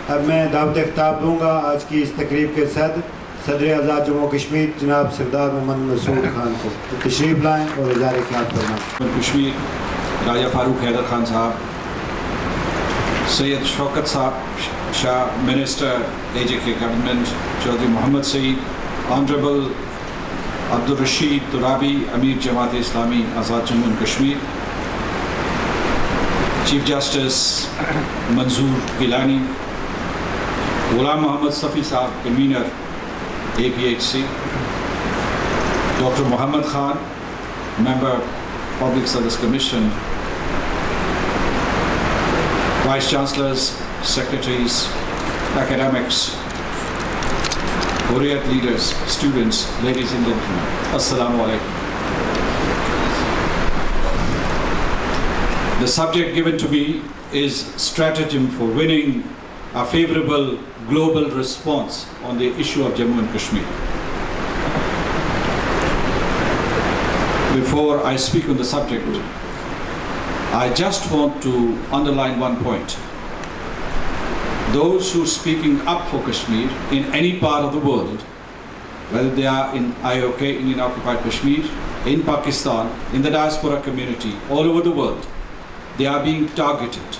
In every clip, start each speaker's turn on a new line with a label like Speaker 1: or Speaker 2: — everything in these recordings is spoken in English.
Speaker 1: अब मैं दावत ख़िताब दूँगा आज की इस तकरीब के सदर आज़ाद जम्मू कश्मीर जनाब सरदार मोहम्मद मसूद खान को तशरीफ़ लाएँ और इज़हार ख़ियाल फरमाएँ।
Speaker 2: कश्मीर राजा फारूक हैदर खान साहब, सैयद शौकत साहब Shah minister AJK government, Chaudhry Mohammad Saeed, honourable Abdul Rashid Turabi अमीर Jamaat Islami Azad Jammu and Kashmir, chief justice Manzoor Gilani, Ghulam Mohammad Safi साहब convener APHC, doctor Mohammad Khan member public service commission, vice chancellors, secretaries, academics, Hurriyat leaders, students, ladies and gentlemen, Assalamu alaikum. The subject given to me is stratagem for winning a favorable global response on the issue of Jammu and Kashmir. Before I speak on the subject, I just want to underline one point. Those who are speaking up for Kashmir in any part of the world, whether they are in IOK, Indian Occupied Kashmir, in Pakistan, in the diaspora community, all over the world, they are being targeted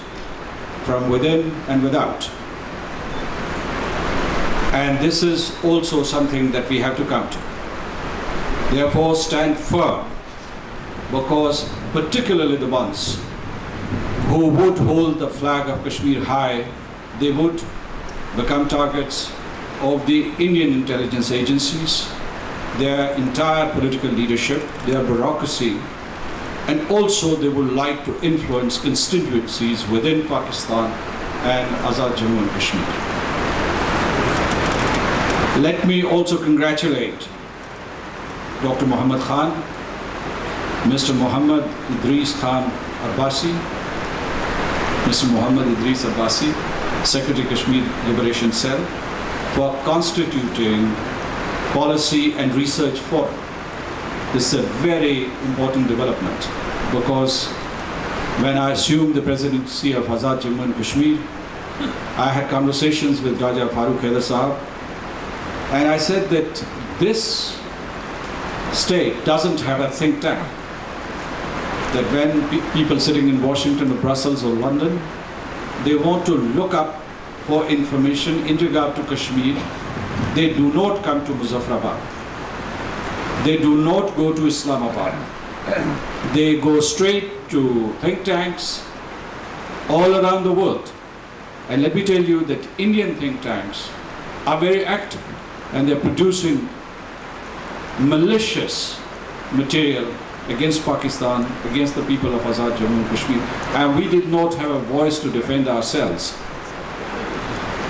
Speaker 2: from within and without. And this is also something that we have to counter. Therefore, stand firm, because particularly the ones who would hold the flag of Kashmir high, they would become targets of the Indian intelligence agencies, their entire political leadership, their bureaucracy, and also they would like to influence constituencies within Pakistan and Azad Jammu and Kashmir. Let me also congratulate Dr. Muhammad Khan, Mr. Muhammad Idris Khan Abbasi, Mr. Muhammad Idris Abbasi, Secretary Kashmir Liberation Cell, for constituting Policy and Research Forum. This is a very important development, because when I assumed the presidency of Azad Jammu and Kashmir, I had conversations with Raja Farooq Haider Sahab, and I said that this state doesn't have a think tank. That when people sitting in Washington or Brussels or London, they want to look up for information in regard to Kashmir, they do not come to Muzaffarabad. They do not go to Islamabad. They go straight to think tanks all around the world. And let me tell you that Indian think tanks are very active, and they're producing malicious material against Pakistan, against the people of Azad Jammu and Kashmir. And we did not have a voice to defend ourselves.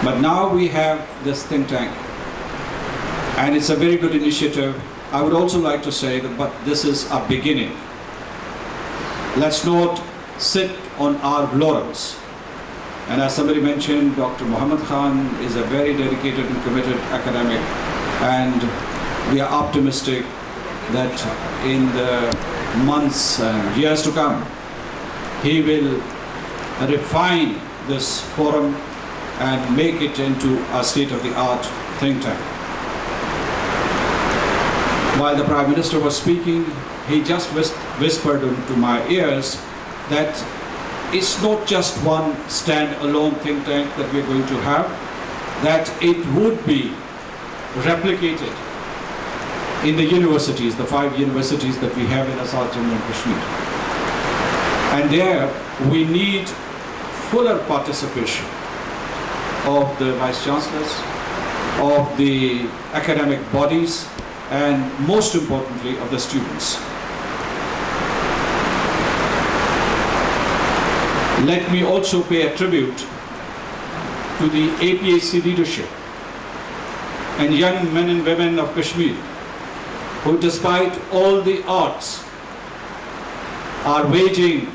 Speaker 2: But now we have this think tank, and it's a very good initiative. I would also like to say that, but this is a beginning. Let's not sit on our laurels. And as somebody mentioned, Dr. Muhammad Khan is a very dedicated and committed academic, and we are optimistic that in the months and years to come, he will refine this forum and make it into a state-of-the-art think tank. While the Prime Minister was speaking, he just whispered into my ears that it's not just one stand-alone think tank that we're going to have, that it would be replicated in the universities, the 5 universities that we have in Azad Jammu and Kashmir. And there we need fuller participation of the vice chancellors, of the academic bodies, and most importantly of the students. Let me also pay a tribute to the APHC leadership and young men and women of Kashmir, who despite all the odds are waging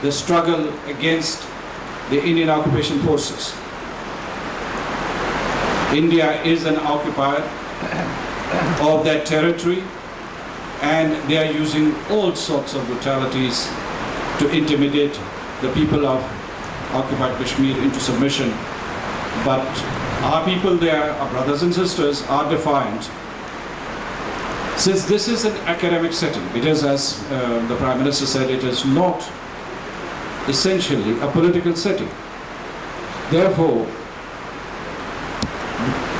Speaker 2: the struggle against the Indian occupation forces. India is an occupier of that territory, and they are using all sorts of brutalities to intimidate the people of occupied Kashmir into submission. But our people there, our brothers and sisters, are defiant. Since this is an academic setting, it is, as the Prime Minister said, it is not essentially a political setting. Therefore,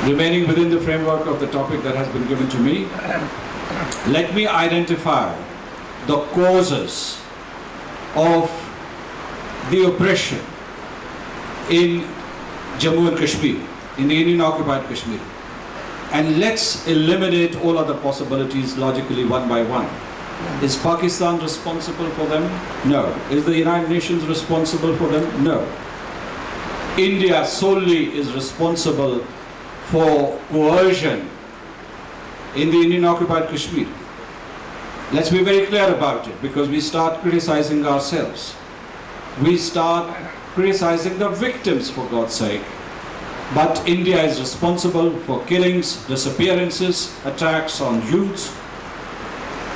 Speaker 2: remaining within the framework of the topic that has been given to me, let me identify the causes of the oppression in Jammu and Kashmir, in the Indian occupied Kashmir. And let's eliminate all other possibilities logically one by one. Is Pakistan responsible for them? No. Is the United Nations responsible for them? No. India solely is responsible for coercion in the Indian occupied Kashmir. Let's be very clear about it, because we start criticizing ourselves. We start criticizing the victims, for God's sake. But India is responsible for killings, disappearances, attacks on youths,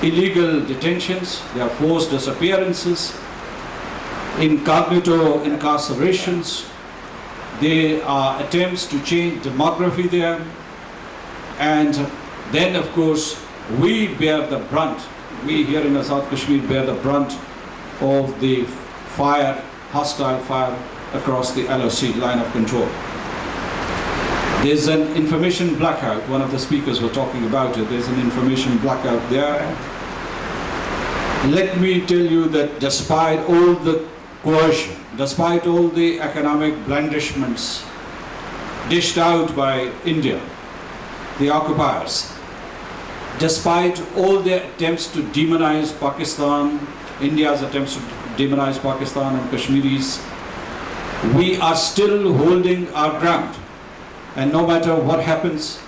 Speaker 2: illegal detentions, there are forced disappearances, incognito incarcerations. There are attempts to change demography there. And then, of course, we bear the brunt. We here in Azad Kashmir bear the brunt of the fire, hostile fire across the LOC, line of control. There's an information blackout. One of the speakers were talking about it. There's an information blackout there. Let me tell you that despite all the coercion, despite all the economic blandishments dished out by India, the occupiers, despite all their attempts to demonize Pakistan, India's attempts to demonize Pakistan and Kashmiris, we are still holding our ground. And no matter what happens,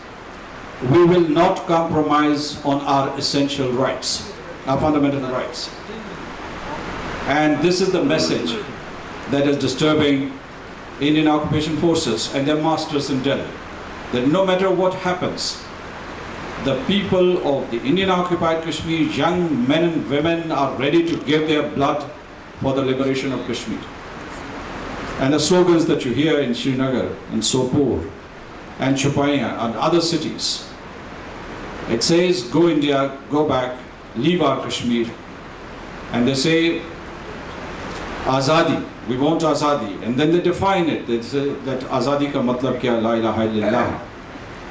Speaker 2: we will not compromise on our essential rights, our fundamental rights. And this is the message that is disturbing Indian occupation forces and their masters in Delhi, that no matter what happens, the people of the Indian occupied Kashmir, young men and women, are ready to give their blood for the liberation of Kashmir. And the slogans that you hear in Srinagar and Sopore and Chopaiya and other cities, it says, go India, go back, leave our Kashmir. And they say, Azadi, we want Azadi. And then they define it. They say that Azadi ka matlab kya, la ilaha illallah.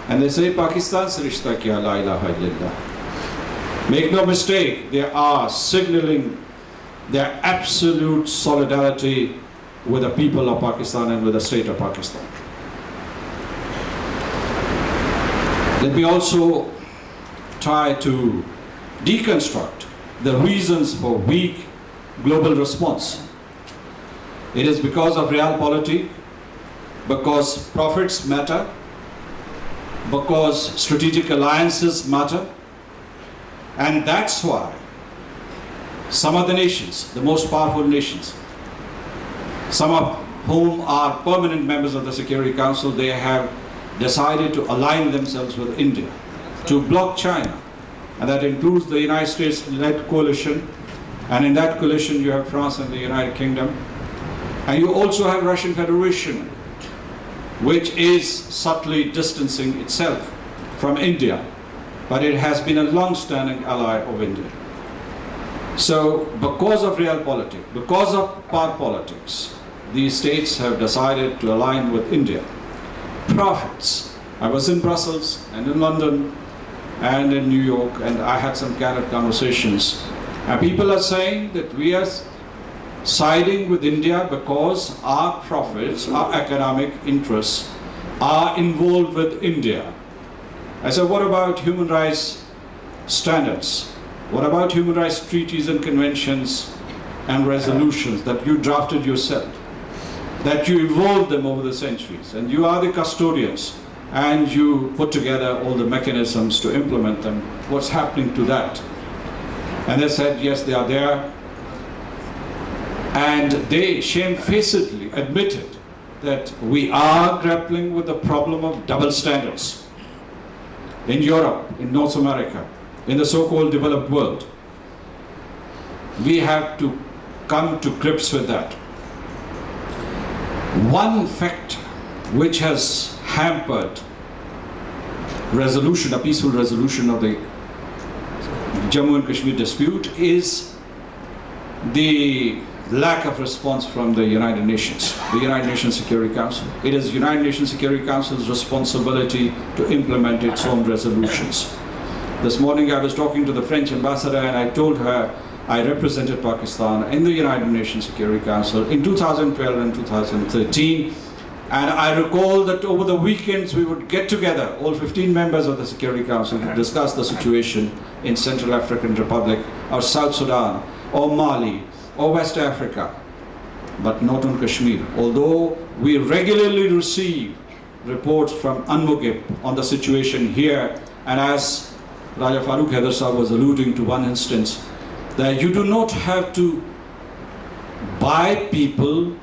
Speaker 2: And they say, Pakistan se rishta kya, la ilaha illallah. Make no mistake, they are signaling their absolute solidarity with the people of Pakistan and with the state of Pakistan. Let me also try to deconstruct the reasons for weak global response. It is because of realpolitik, because profits matter, because strategic alliances matter, and that's why some of the nations, the most powerful nations, some of whom are permanent members of the Security Council, they have decided to align themselves with India to block China, and that includes the United States-led coalition, and in that coalition you have France and the United Kingdom, and you also have Russian Federation, which is subtly distancing itself from India, but it has been a long-standing ally of India. So because of realpolitik, because of power politics, these states have decided to align with India. Profits. I was in Brussels and in London and in New York, and I had some candid conversations. And people are saying that we are siding with India because our profits, our economic interests are involved with India. I said, what about human rights standards? What about human rights treaties and conventions and resolutions that you drafted yourself, that you evolved them over the centuries, and you are the custodians, and you put together all the mechanisms to implement them? What's happening to that? And they said, yes, they are there. And they shamefacedly admitted that we are grappling with the problem of double standards in Europe, in North America, in the so-called developed world. We have to come to grips with that. One factor which has hampered resolution, a peaceful resolution of the Jammu and Kashmir dispute, is the lack of response from the United Nations, the United Nations Security Council. It is United Nations Security Council's responsibility to implement its own resolutions. This morning I was talking to the French ambassador and I told her I represented Pakistan in the United Nations Security Council in 2012 and 2013. And I recall that over the weekends we would get together, all 15 members of the Security Council, to discuss the situation in Central African Republic or South Sudan or Mali or West Africa, but not on Kashmir. Although we regularly receive reports from UNMUGIP on the situation here, and as Raja Farooq Haider Sahab was alluding to one instance, that you do not have to buy people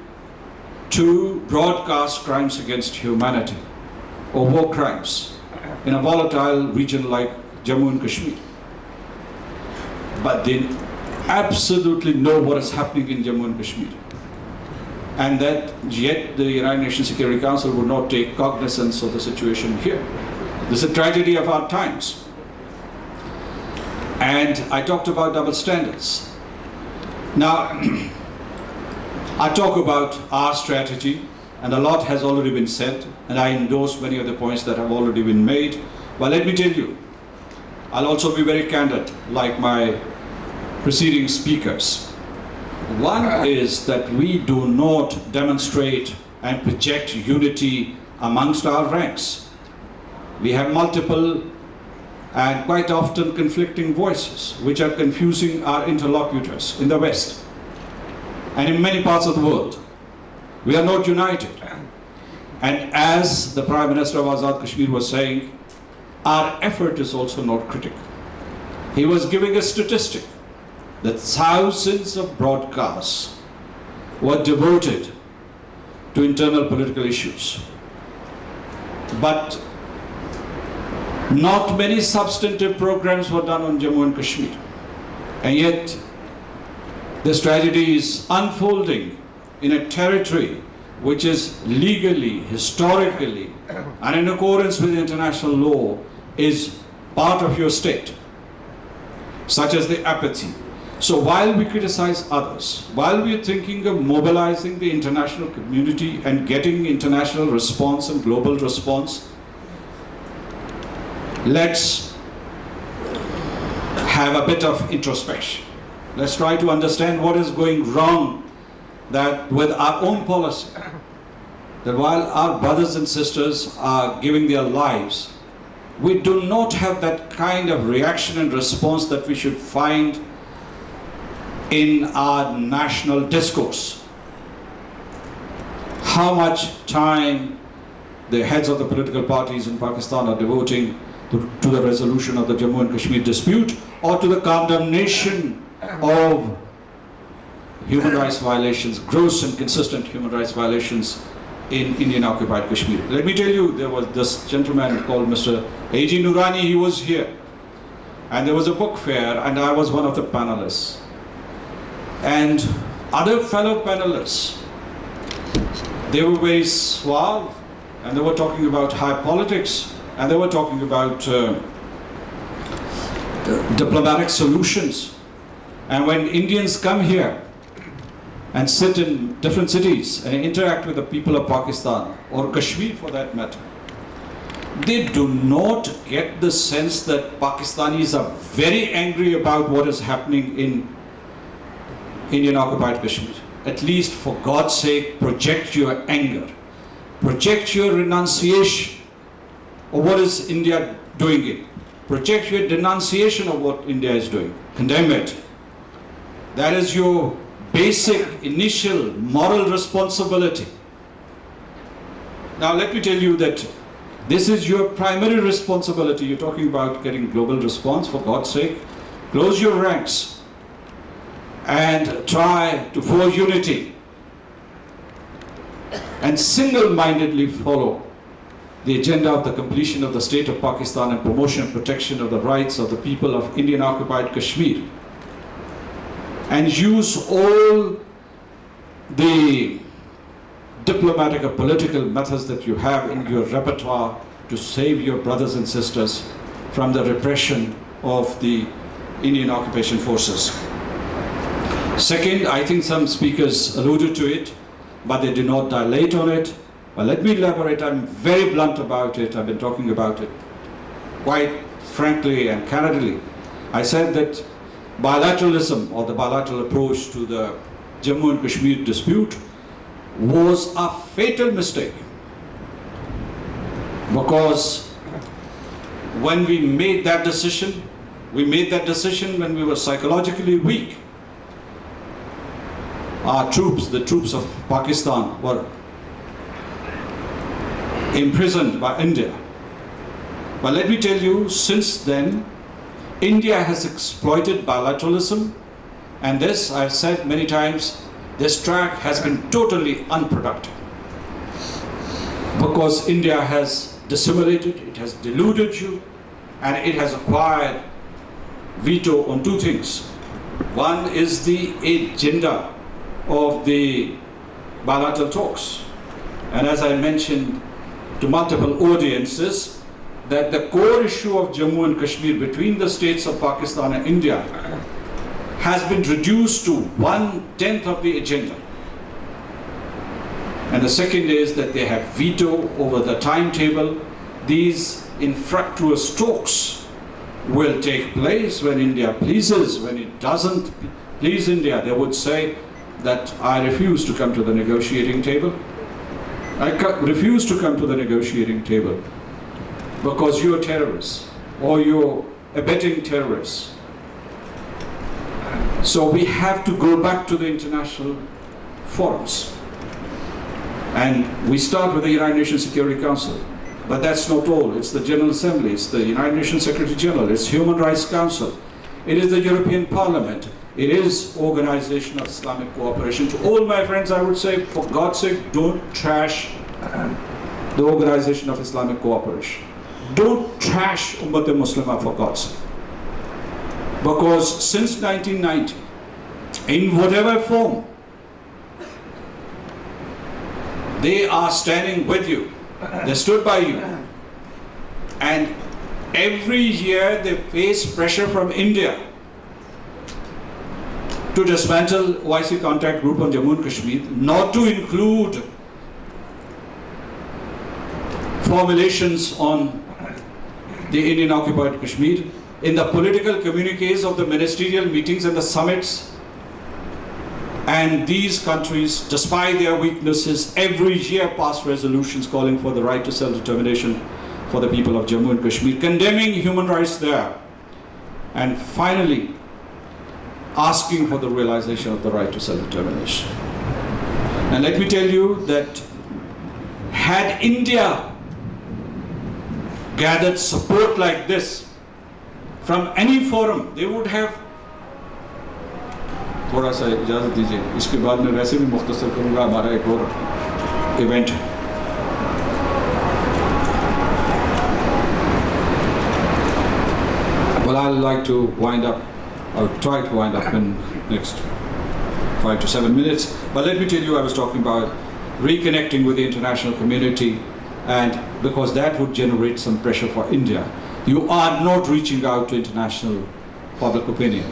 Speaker 2: to broadcast crimes against humanity or war crimes in a volatile region like Jammu and Kashmir. But they absolutely know what is happening in Jammu and Kashmir. And that yet the United Nations Security Council would not take cognizance of the situation here. This is a tragedy of our times. And I talked about double standards. Now, I talk about our strategy, and a lot has already been said, and I endorse many of the points that have already been made. But let me tell you, I'll also be very candid, like my preceding speakers. One is that we do not demonstrate and project unity amongst our ranks. We have multiple and quite often conflicting voices, which are confusing our interlocutors in the West and in many parts of the world. We are not united. And as the Prime Minister of Azad Kashmir was saying, our effort is also not critical. He was giving a statistic that thousands of broadcasts were devoted to internal political issues. But not many substantive programs were done on Jammu and Kashmir. And yet, this tragedy is unfolding in a territory which is legally, historically, and in accordance with international law, is part of your state, such as the apathy. So while we criticize others, while we are thinking of mobilizing the international community and getting international response and global response, let's have a bit of introspection. Let's try to understand what is going wrong that with our own policy, that while our brothers and sisters are giving their lives, we do not have that kind of reaction and response that we should find in our national discourse. How much time the heads of the political parties in Pakistan are devoting to the resolution of the Jammu and Kashmir dispute, or to the condemnation of human rights violations, gross and consistent human rights violations in Indian occupied Kashmir. Let me tell you, there was this gentleman called Mr. A.G. Noorani, he was here. And there was a book fair, and I was one of the panelists. And other fellow panelists, they were very suave, and they were talking about high politics, and they were talking about diplomatic solutions. And when Indians come here and sit in different cities and interact with the people of Pakistan, or Kashmir for that matter, they do not get the sense that Pakistanis are very angry about what is happening in Indian occupied Kashmir. At least, for God's sake, project your anger, project your renunciation of what is India doing it, project your denunciation of what India is doing, condemn it. That is your basic, initial moral responsibility. Now let me tell you that this is your primary responsibility. You're talking about getting global response, for God's sake. Close your ranks and try to forge unity and single-mindedly follow the agenda of the completion of the state of Pakistan and promotion and protection of the rights of the people of Indian occupied Kashmir, and use all the diplomatic or political methods that you have in your repertoire to save your brothers and sisters from the repression of the Indian occupation forces. Second, I think some speakers alluded to it, but they did not dilate on it. But let me elaborate. I'm very blunt about it. I've been talking about it quite frankly and candidly. I said that bilateralism, or the bilateral approach to the Jammu and Kashmir dispute, was a fatal mistake. Because when we made that decision when we were psychologically weak. Our troops, the troops of Pakistan, were imprisoned by India. But let me tell you, since then, India has exploited bilateralism, and this, I've said many times, this track has been totally unproductive. Because India has dissimulated, it has deluded you, and it has acquired veto on two things. One is the agenda of the bilateral talks. And as I mentioned to multiple audiences, that the core issue of Jammu and Kashmir between the states of Pakistan and India has been reduced to 1/10 of the agenda. And the second is that they have veto over the timetable. These infructuous talks will take place when India pleases. When it doesn't please India, they would say that I refuse to come to the negotiating table. I refuse to come to the negotiating table because you're terrorists or you're abetting terrorists. So we have to go back to the international forums. And we start with the United Nations Security Council. But that's not all. It's the General Assembly, it's the United Nations Secretary General, it's Human Rights Council, it is the European Parliament, it is Organization of Islamic Cooperation. To all my friends, I would say, for God's sake, don't trash the Organization of Islamic Cooperation. Don't trash Ummat Muslimah, for God's sake. Because since 1990, in whatever form, they are standing with you. They stood by you. And every year they face pressure from India to dismantle OIC contact group on Jammu and Kashmir, not to include formulations on the Indian occupied Kashmir in the political communiques of the ministerial meetings and the summits. And these countries, despite their weaknesses, every year pass resolutions calling for the right to self-determination for the people of Jammu and Kashmir, condemning human rights there, and finally asking for the realization of the right to self-determination. And let me tell you that had India gathered support like this from any forum, they would have. थोड़ा सा इजाज़त दीजिए, इसके बाद मैं वैसे भी मुख्तसर करूँगा, हमारा एक और इवेंट है. Well, I'd like to wind up, I'll try to wind up in next 5 to 7 minutes. But let me tell you, I was talking about reconnecting with the international community, and because that would generate some pressure for India. You are not reaching out to international public opinion.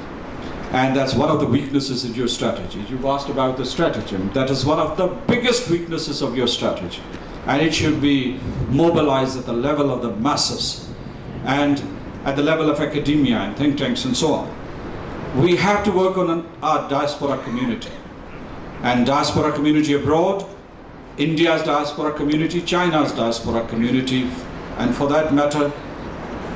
Speaker 2: And that's one of the weaknesses in your strategy. You've asked about the stratagem. That is one of the biggest weaknesses of your strategy. And it should be mobilized at the level of the masses and at the level of academia and think tanks and so on. We have to work on our diaspora community. And diaspora community abroad, India's diaspora community, China's diaspora community, and for that matter,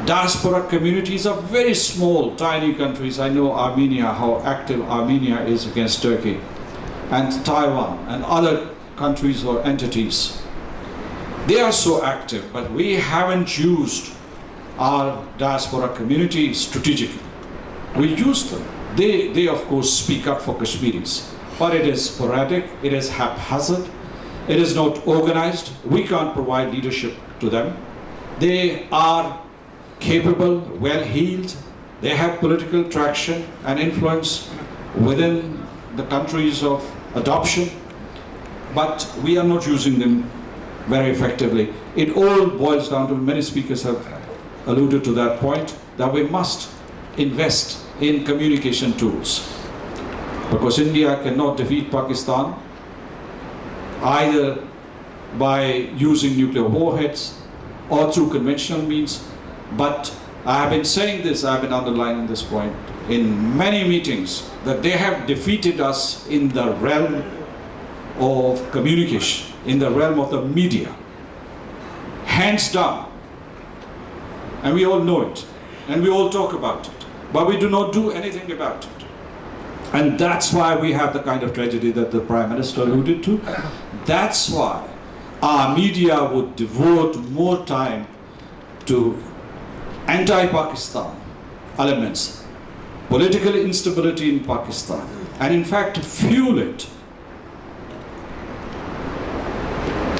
Speaker 2: diaspora communities are very small, tiny countries. I know Armenia, how active Armenia is against Turkey, and Taiwan, and other countries or entities. They are so active, but we haven't used our diaspora community strategically. We use them. They of course speak up for Kashmiris, but it is sporadic, it is haphazard, it is not organized. We can't provide leadership to them. They are capable, well-heeled, they have political traction and influence within the countries of adoption, but we are not using them very effectively. It all boils down to, many speakers have alluded to that point, that we must invest in communication tools. Because India cannot defeat Pakistan either by using nuclear warheads or through conventional means. But I have been saying this, I have been underlining this point in many meetings, that they have defeated us in the realm of communication, in the realm of the media, hands down. And we all know it, and we all talk about it, but we do not do anything about it. And that's why we have the kind of tragedy that the Prime Minister alluded to. That's why our media would devote more time to anti-Pakistan elements, political instability in Pakistan, and in fact fuel it,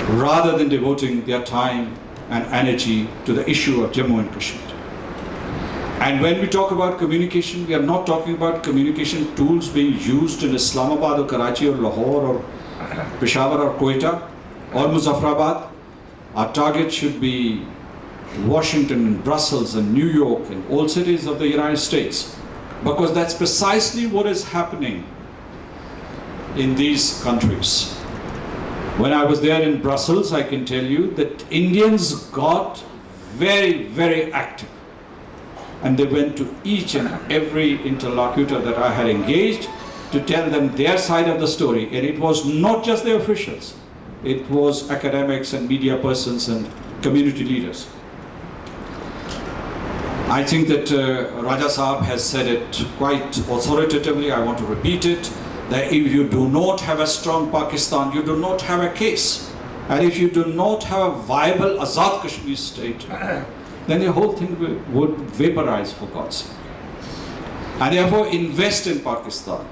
Speaker 2: rather than devoting their time and energy to the issue of Jammu and Kashmir. And when we talk about communication, we are not talking about communication tools being used in Islamabad or Karachi or Lahore or Peshawar or Quetta or Muzaffarabad. Our target should be Washington and Brussels and New York and all cities of the United States, because that's precisely what is happening in these countries. When I was there in Brussels, I can tell you that Indians got very, very active. And they went to each and every interlocutor that I had engaged to tell them their side of the story. And it was not just the officials. It was academics and media persons and community leaders. I think that Raja Saab has said it quite authoritatively. I want to repeat it, that if you do not have a strong Pakistan, you do not have a case. And if you do not have a viable Azad Kashmir state, then the whole thing would vaporize, for God's sake. And therefore invest in Pakistan,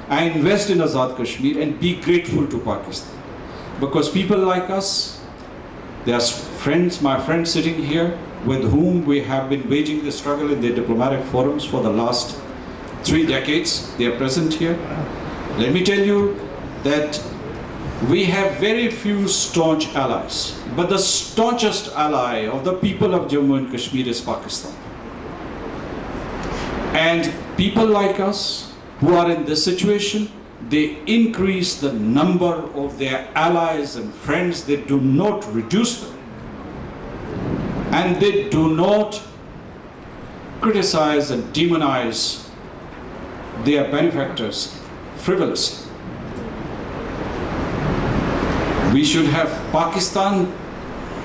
Speaker 2: and invest in Azad Kashmir, and be grateful to Pakistan. Because people like us, there are friends, my friends sitting here, with whom we have been waging the struggle in the diplomatic forums for the last 3 decades. They are present here. Let me tell you that we have very few staunch allies, but the staunchest ally of the people of Jammu and Kashmir is Pakistan. And people like us who are in this situation, they increase the number of their allies and friends. They do not reduce them. And they do not criticize and demonize their benefactors frivolously. We should have Pakistan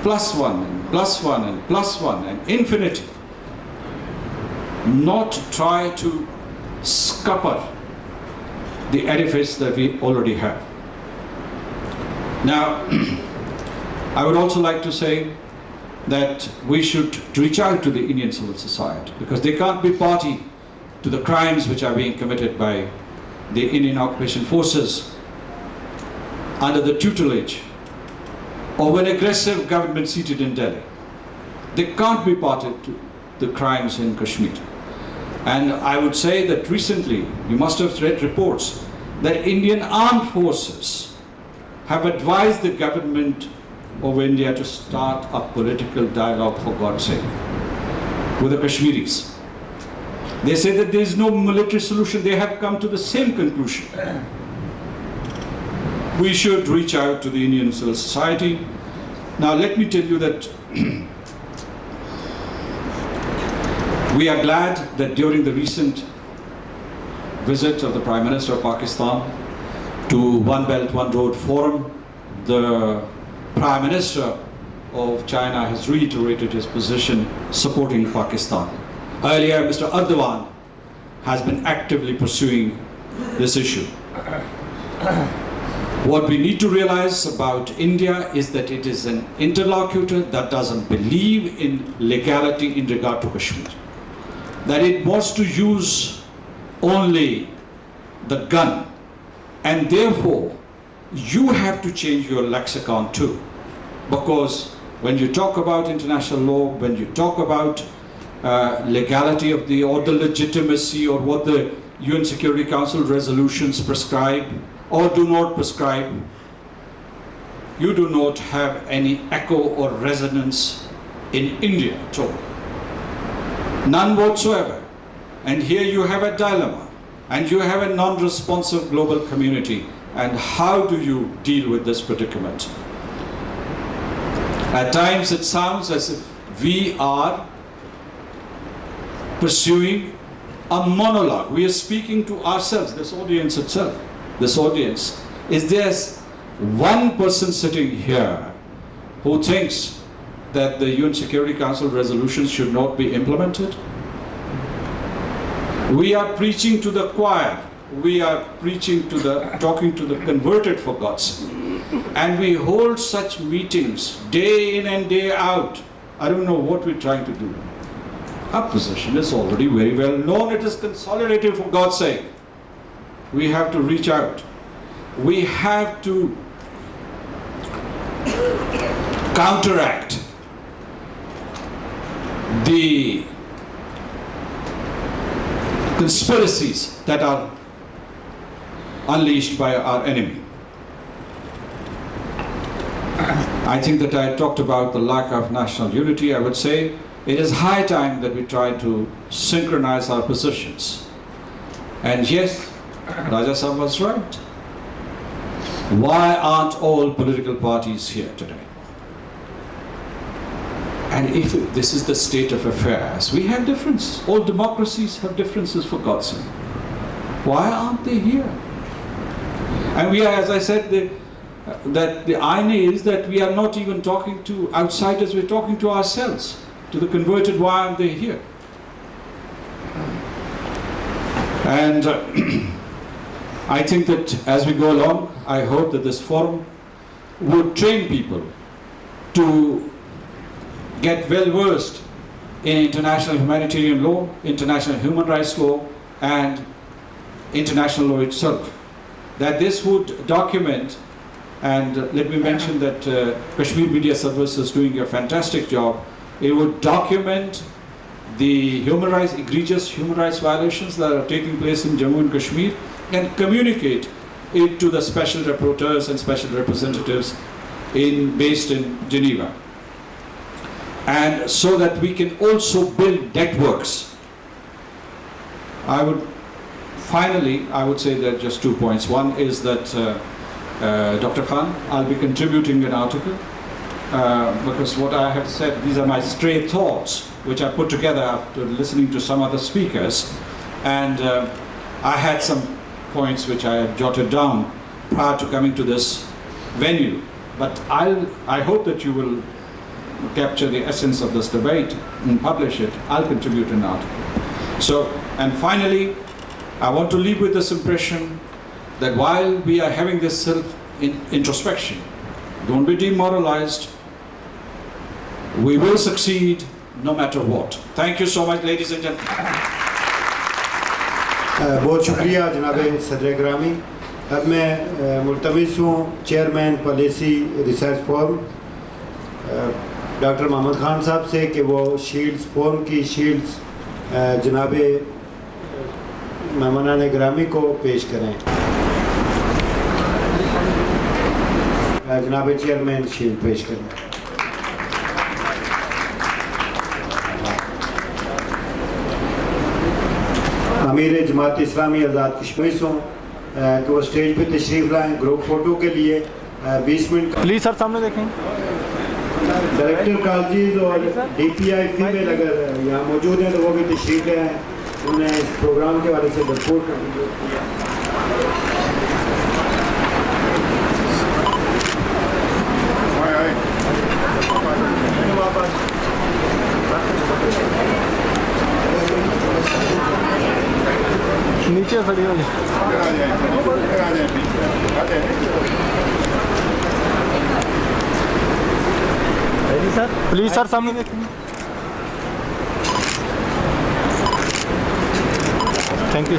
Speaker 2: +1 and +1 and +1 and infinity. Not try to scupper the edifice that we already have. Now, I would also like to say that we should reach out to the Indian civil society, because they can't be party to the crimes which are being committed by the Indian occupation forces under the tutelage of an aggressive government seated in Delhi. They can't be party to the crimes in Kashmir. And I would say that recently, you must have read reports that Indian armed forces have advised the government of India to start a political dialogue, for God's sake, with the Kashmiris. They say that there is no military solution. They have come to the same conclusion. We should reach out to the Indian civil society. Now let me tell you that we are glad that during the recent visit of the Prime Minister of Pakistan to One Belt, One Road Forum, the Prime Minister of China has reiterated his position supporting Pakistan. Earlier, Mr. Erdogan has been actively pursuing this issue. What we need to realize about India is that it is an interlocutor that doesn't believe in legality in regard to Kashmir. That it wants to use only the gun, and therefore you have to change your lexicon too. Because when you talk about international law, when you talk about legality of the, or the legitimacy, or what the UN Security Council resolutions prescribe or do not prescribe, you do not have any echo or resonance in India at all. None whatsoever. And here you have a dilemma, and you have a non-responsive global community. And how do you deal with this predicament? At times it sounds as if we are pursuing a monologue. We are speaking to ourselves, this audience itself. This audience. Is there one person sitting here who thinks that the UN Security Council resolutions should not be implemented? We are preaching to the choir. We are preaching to talking to the converted, for God's sake. And we hold such meetings day in and day out. I don't know what we're trying to do. Our position is already very well known. It is consolidated, for God's sake. We have to reach out. We have to counteract the conspiracies that are unleashed by our enemy. I think that I talked about the lack of national unity. I would say it is high time that we try to synchronize our positions. And yes, Raja Sahab was right. Why aren't all political parties here today? And if this is the state of affairs, we have differences. All democracies have differences, for God's sake. Why aren't they here? And we are, as I said, that the irony is that we are not even talking to outsiders, we're talking to ourselves, to the converted. Why aren't they here? And I think that as we go along, I hope that this forum would train people to get well versed in international humanitarian law, international human rights law, and international law itself. That this would document, and let me mention that Kashmir Media Service is doing a fantastic job. It would document the egregious human rights violations that are taking place in Jammu and Kashmir, and communicate it to the special rapporteurs and special representatives based in Geneva. And so that we can also build networks. Finally, I would say that just 2 points. One is that Dr. Khan, I'll be contributing an article because what I have said, these are my stray thoughts, which I put together after listening to some other speakers. And I had some points which I had jotted down prior to coming to this venue. But I hope that you will capture the essence of this debate and publish it. I'll contribute an article. So, and finally, I want to leave with this impression that while we are having this self-introspection, don't be demoralized. We will succeed no matter what. Thank you so much, ladies and gentlemen.
Speaker 1: बहुत शुक्रिया जनाब सदर ग्रामी। अब मैं मुल्तमिस हूँ chairman policy research forum doctor Mohammad Khan साहब से कि वो शील्ड्स फोरम की शील्ड्स जनाब मेहमानान ग्रामी को पेश करें। जनाब चेयरमैन शील्ड पेश करें। अमीर जमात इस्लामी आज़ाद कश्मीर से कि वो स्टेज पे तशरीफ़ लाएँ ग्रुप फ़ोटो के लिए 20 मिनट।
Speaker 3: प्लीज़ सर सामने देखें।
Speaker 1: डायरेक्टर कॉलेज और DPI फीमेल अगर यहाँ मौजूद हैं तो वो भी तशरीफ़ ले आएँ, उन्हें इस प्रोग्राम के बारे से रिपोर्ट
Speaker 3: नीचे खड़ी हो सर, प्लीज सर सामने देखें। Thank you.